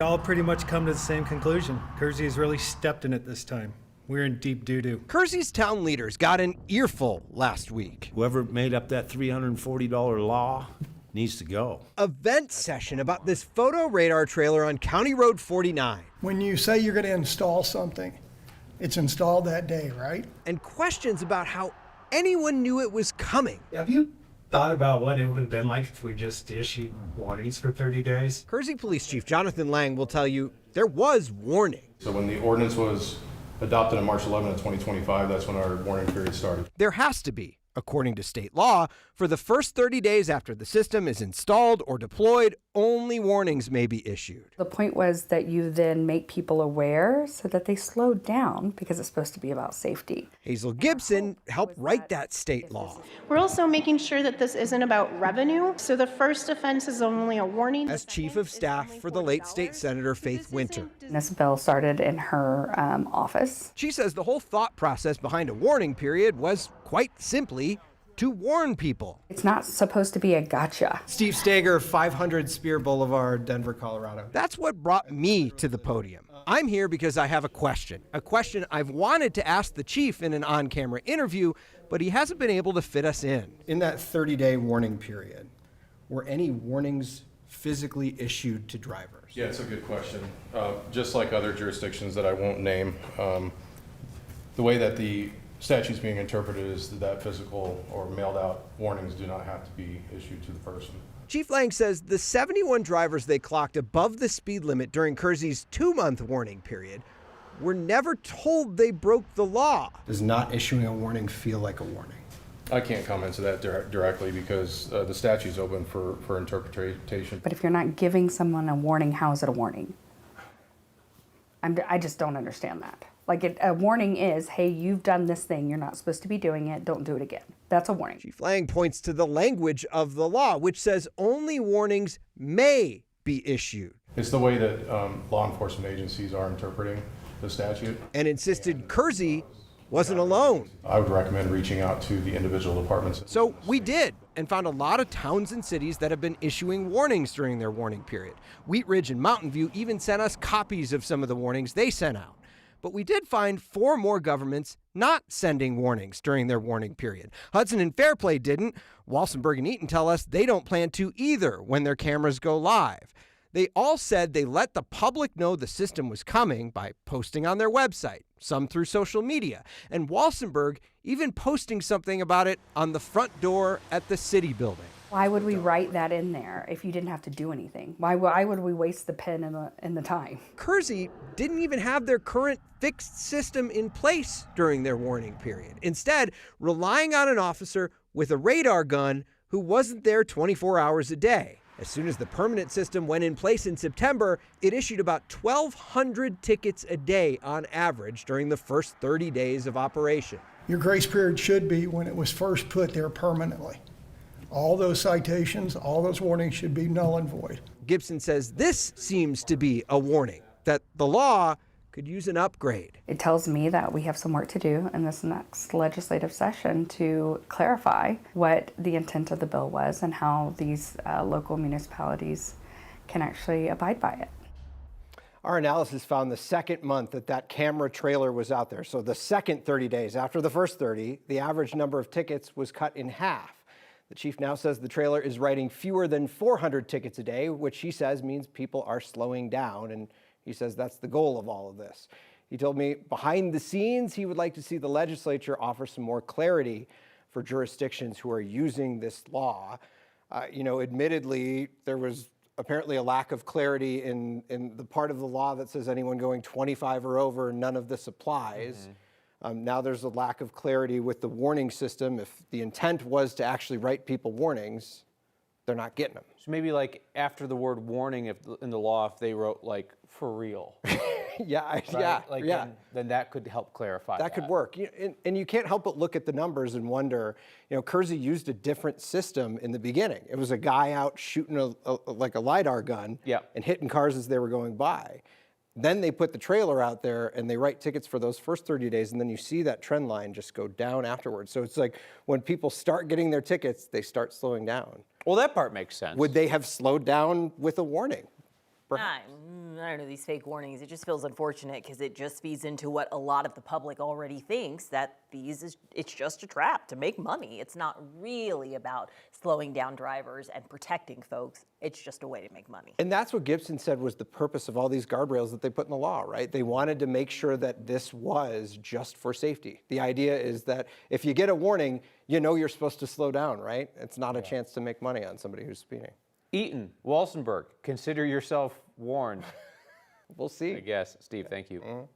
All pretty much come to the same conclusion. Kersey has really stepped in it this time. We're in deep doo-doo. Kersey's town leaders got an earful last week. Whoever made up that $340 law needs to go. A vent session about this photo radar trailer on County Road 49. When you say you're going to install something, it's installed that day, right? And questions about how anyone knew it was coming. Have you thought about what it would have been like if we just issued warnings for 30 days? Kersey Police Chief Jonathan Lange will tell you there was warning. So when the ordinance was adopted on March 11 of 2025, that's when our warning period started. There has to be, according to state law, for the first 30 days after the system is installed or deployed, only warnings may be issued. The point was that you then make people aware so that they slow down because it's supposed to be about safety. Hazel Gibson helped write that state law. We're also making sure that this isn't about revenue. So the first offense is only a warning. As chief of staff for the late state Senator Faith Winter. This bill started in her office. She says the whole thought process behind a warning period was quite simply to warn people. It's not supposed to be a gotcha. Steve Stager, 500 Spear Boulevard, Denver, Colorado. That's what brought me to the podium. I'm here because I have a question I've wanted to ask the chief in an on-camera interview, but he hasn't been able to fit us in. In that 30-day warning period, were any warnings physically issued to drivers? Yeah, it's a good question. Just like other jurisdictions that I won't name, the way that the statute's being interpreted is that physical or mailed out warnings do not have to be issued to the person. Chief Lange says the 71 drivers they clocked above the speed limit during Kersey's 2-month warning period were never told they broke the law. Does not issuing a warning feel like a warning? I can't comment to that directly because the statute's open for interpretation. But if you're not giving someone a warning, how is it a warning? I just don't understand that. Like a warning is, hey, you've done this thing. You're not supposed to be doing it. Don't do it again. That's a warning. Chief Lange points to the language of the law, which says only warnings may be issued. It's the way that law enforcement agencies are interpreting the statute. And insisted Kersey wasn't alone. I would recommend reaching out to the individual departments. So we did, and found a lot of towns and cities that have been issuing warnings during their warning period. Wheat Ridge and Mountain View even sent us copies of some of the warnings they sent out. But we did find 4 more governments not sending warnings during their warning period. Hudson and Fairplay didn't. Walsenburg and Eaton tell us they don't plan to either when their cameras go live. They all said they let the public know the system was coming by posting on their website, some through social media, and Walsenburg even posting something about it on the front door at the city building. Why would we write that in there if you didn't have to do anything? Why would we waste the pen and the time? Kersey didn't even have their current fixed system in place during their warning period. Instead, relying on an officer with a radar gun who wasn't there 24 hours a day. As soon as the permanent system went in place in September, it issued about 1,200 tickets a day on average during the first 30 days of operation. Your grace period should be when it was first put there permanently. All those citations, all those warnings should be null and void. Gibson says this seems to be a warning that the law could use an upgrade. It tells me that we have some work to do in this next legislative session to clarify what the intent of the bill was and how these local municipalities can actually abide by it. Our analysis found the second month that camera trailer was out there. So the second 30 days after the first 30, the average number of tickets was cut in half. The chief now says the trailer is writing fewer than 400 tickets a day, which he says means people are slowing down. And he says that's the goal of all of this. He told me behind the scenes, he would like to see the legislature offer some more clarity for jurisdictions who are using this law. Admittedly, there was apparently a lack of clarity in the part of the law that says anyone going 25 or over, none of this applies. Mm-hmm. Now there's a lack of clarity with the warning system. If the intent was to actually write people warnings, they're not getting them. So maybe like after the word warning, if in the law, if they wrote like for real. Then that could help clarify that. That could work. And you can't help but look at the numbers and wonder, Kersey used a different system in the beginning. It was a guy out shooting a LiDAR gun and hitting cars as they were going by. Then they put the trailer out there and they write tickets for those first 30 days, and then you see that trend line just go down afterwards. So it's like when people start getting their tickets, they start slowing down. Well, that part makes sense. Would they have slowed down with a warning? Perhaps. I don't know, these fake warnings, it just feels unfortunate because it just feeds into what a lot of the public already thinks, that it's just a trap to make money. It's not really about slowing down drivers and protecting folks. It's just a way to make money. And that's what Gibson said was the purpose of all these guardrails that they put in the law, right? They wanted to make sure that this was just for safety. The idea is that if you get a warning, you know you're supposed to slow down, right? It's not a chance to make money on somebody who's speeding. Eaton, Walsenburg, consider yourself warned. We'll see. I guess. Steve, thank you.